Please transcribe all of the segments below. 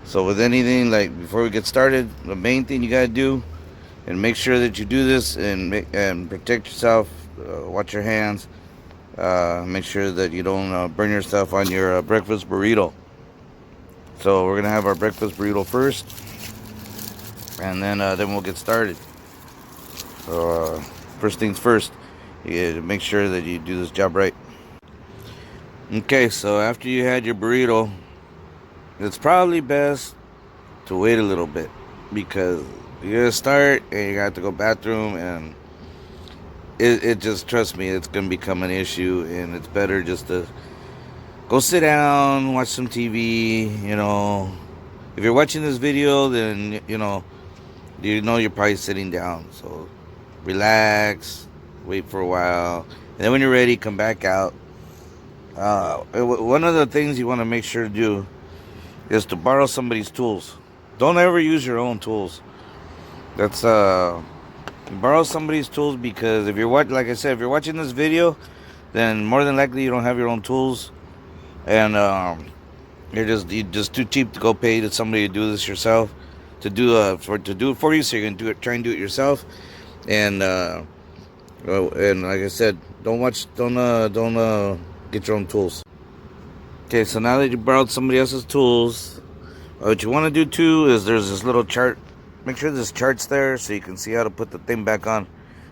So with anything, like before we get started, the main thing you gotta do, and make sure that you do this and protect yourself. Watch your hands. Make sure that you don't burn yourself on your breakfast burrito. So we're gonna have our breakfast burrito first, and then we'll get started. So first things first, you make sure that you do this job right. Okay, so after you had your burrito, it's probably best to wait a little bit because you're gonna start and you got to go bathroom, and it just, trust me, it's gonna become an issue, and it's better just to go sit down, watch some TV. If you're watching this video, then you're probably sitting down. So relax, wait for a while, and then when you're ready, come back out. One of the things you want to make sure to do is to borrow somebody's tools. Don't ever use your own tools. That's borrow somebody's tools, because if like I said, if you're watching this video, then more than likely you don't have your own tools, and you're just too cheap to go pay to somebody to do this yourself, to do it for you. So you're gonna try and do it yourself, and like I said, don't get your own tools. Okay, so now that you borrowed somebody else's tools, what you want to do too is there's this little chart. Make sure this chart's there so you can see how to put the thing back on.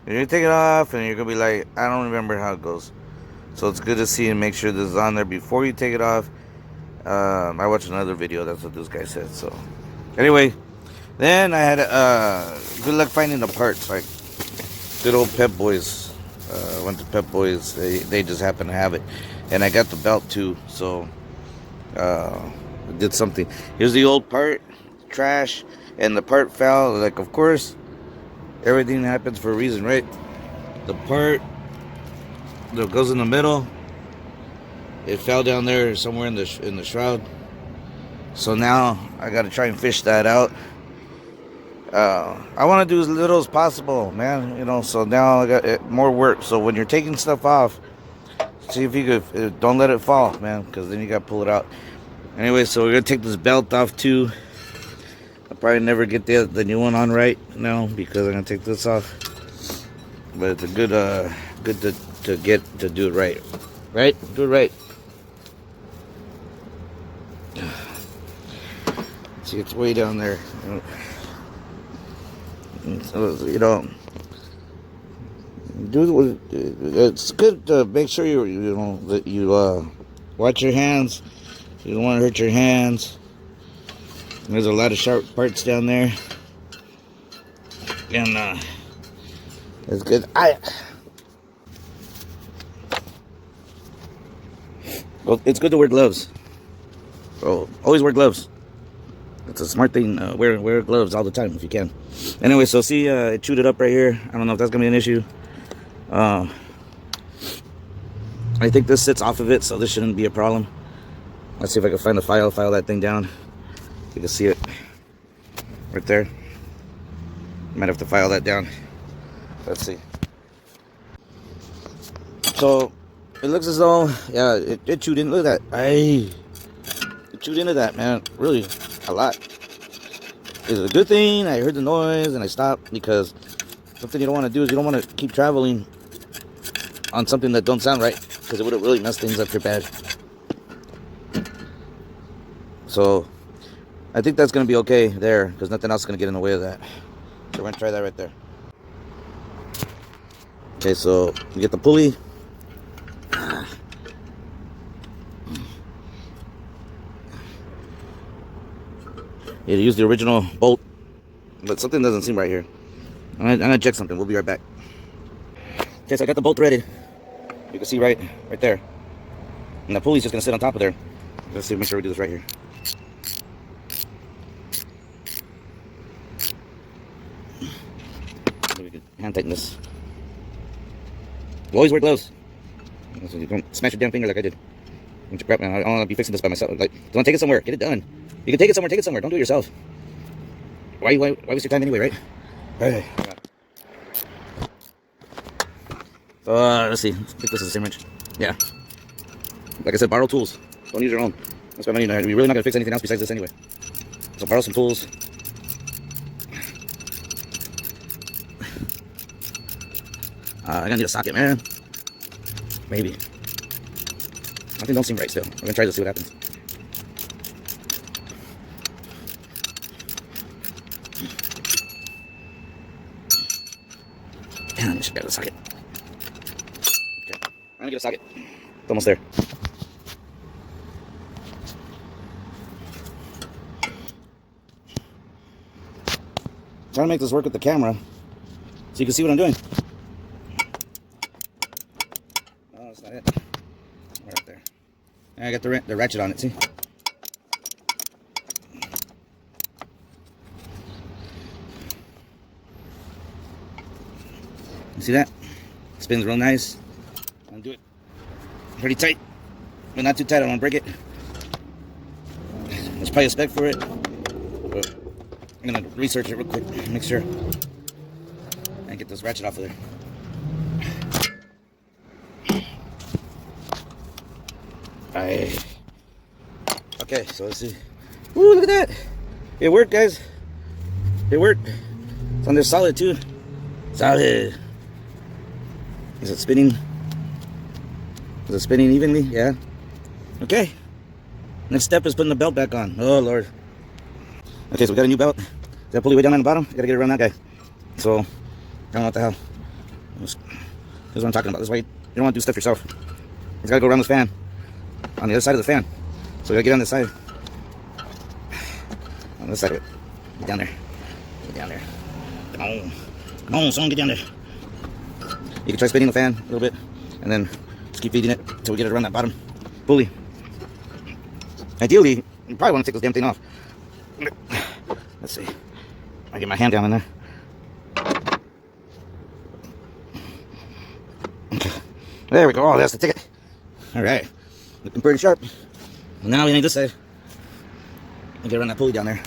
And you take it off and you're gonna be like, I don't remember how it goes. So it's good to see and make sure this is on there before you take it off. I watched another video, that's what this guy said. So anyway, then I had good luck finding the parts. Like good old Pep Boys. Went to Pep Boys. They just happen to have it, and I got the belt too. So did something. Here's the old part, trash, and the part fell. Like, of course, everything happens for a reason, right? The part that goes in the middle, it fell down there somewhere in the shroud. So now I got to try and fish that out. I want to do as little as possible, man. So now I got more work. So when you're taking stuff off, see if you could, don't let it fall, man, because then you got to pull it out. Anyway, so we're gonna take this belt off too. I'll probably never get the new one on right now because I'm gonna take this off. But it's a good to do it right. Right? Do it right. See, it's way down there. So, it's good to make sure that you watch your hands. You don't want to hurt your hands. There's a lot of sharp parts down there, and it's good. Well, it's good to wear gloves. Oh, always wear gloves. It's a smart thing. Wear gloves all the time if you can. Anyway, so see, it chewed it up right here. I don't know if that's gonna be an issue. I think this sits off of it, so this shouldn't be a problem. Let's see if I can find the file that thing down. You can see it right there. Might have to file that down. Let's see. So it looks as though, yeah, it chewed in. Look at that. It chewed into that, man. Really, a lot. It's a good thing I heard the noise and I stopped, because something you don't want to do is you don't want to keep traveling on something that don't sound right, because it would have really messed things up your bad. So I think that's going to be okay there, because nothing else is going to get in the way of that. So we're going to try that right there. Okay, so you get the pulley. You use the original bolt, but something doesn't seem right here. I'm going to check something. We'll be right back. Okay, so I got the bolt threaded. You can see right there. And the pulley's just going to sit on top of there. Let's see, make sure we do this right here. We can hand tighten this. You always wear gloves. So you don't smash your damn finger like I did. Crap, man, I don't want to be fixing this by myself. Like, don't want to take it somewhere. Get it done. You can take it somewhere. Take it somewhere. Don't do it yourself. Why waste your time anyway, right? Hey. So let's see. I think this is the same wrench. Yeah. Like I said, borrow tools. Don't use your own. That's what I mean. We're really not gonna fix anything else besides this anyway. So borrow some tools. I gotta need a socket, man. Maybe. Something don't seem right still. We're gonna try to see what happens. Damn, I should get a socket. Okay, I'm gonna get a socket. It's almost there. Trying to make this work with the camera so you can see what I'm doing. No, that's not it. Right there. And I got the ratchet on it, see? You see that? Spins real nice. Undo it. Pretty tight, but not too tight. I don't want to break it. There's probably a spec for it. But I'm gonna research it real quick, make sure, and get this ratchet off of there. Alright. Okay, so let's see. Woo, look at that! It worked, guys. It worked. It's on there solid too. Solid. Is it spinning? Is it spinning evenly? Yeah. Okay. Next step is putting the belt back on. Oh Lord. Okay, so we got a new belt. That pulley way down on the bottom. You gotta get it around that guy. So, I don't know what the hell. This is what I'm talking about. This is why you don't want to do stuff yourself. You gotta go around this fan. On the other side of the fan. So we gotta get on this side. On this side of it. Get down there. Get down there. Come on. Come on, someone get down there. You can try spinning the fan a little bit. And then just keep feeding it until we get it around that bottom pulley. Ideally, you probably want to take this damn thing off. Let's see. I get my hand down in there. Okay. There we go. Oh, that's the ticket. All right. Looking pretty sharp. Now we need this side. I'll get around that pulley down there.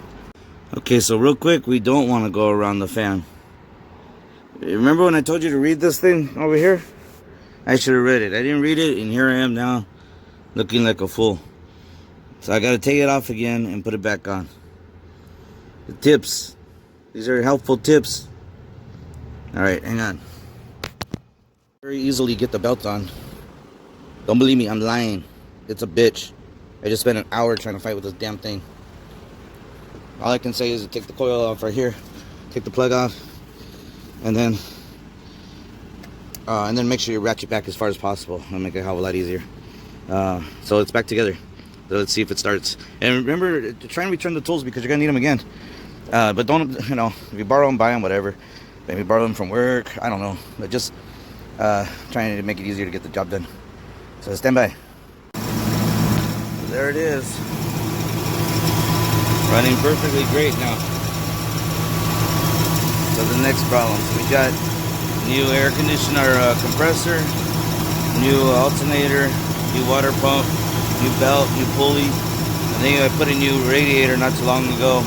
Okay, so real quick, we don't want to go around the fan. Remember when I told you to read this thing over here? I should have read it. I didn't read it, and here I am now looking like a fool. So I got to take it off again and put it back on. The tips. These are helpful tips. Alright, hang on. Very easily get the belt on. Don't believe me, I'm lying. It's a bitch. I just spent an hour trying to fight with this damn thing. All I can say is to take the coil off right here. Take the plug off. And then make sure you ratchet back as far as possible. It'll make it a hell of a lot easier. So it's back together. So let's see if it starts. And remember, try and return the tools because you're going to need them again. But don't, you know, if you borrow them, buy them, whatever. Maybe borrow them from work. I don't know. But just trying to make it easier to get the job done. So stand by. So there it is. Running perfectly great now. So the next problem. So we got new air conditioner compressor, new alternator, new water pump, new belt, new pulley. I think I put a new radiator not too long ago.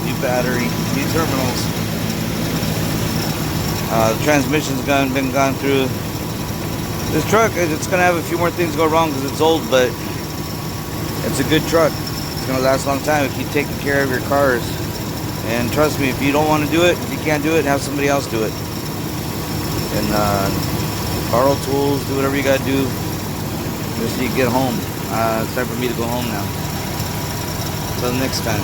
New battery, new terminals. The transmission's been gone through. This truck, it's gonna have a few more things go wrong because it's old, but it's a good truck. It's gonna last a long time if you take care of your cars. And trust me, if you don't want to do it, if you can't do it, have somebody else do it. And borrow tools, do whatever you gotta do just so you get home. It's time for me to go home now. Until next time.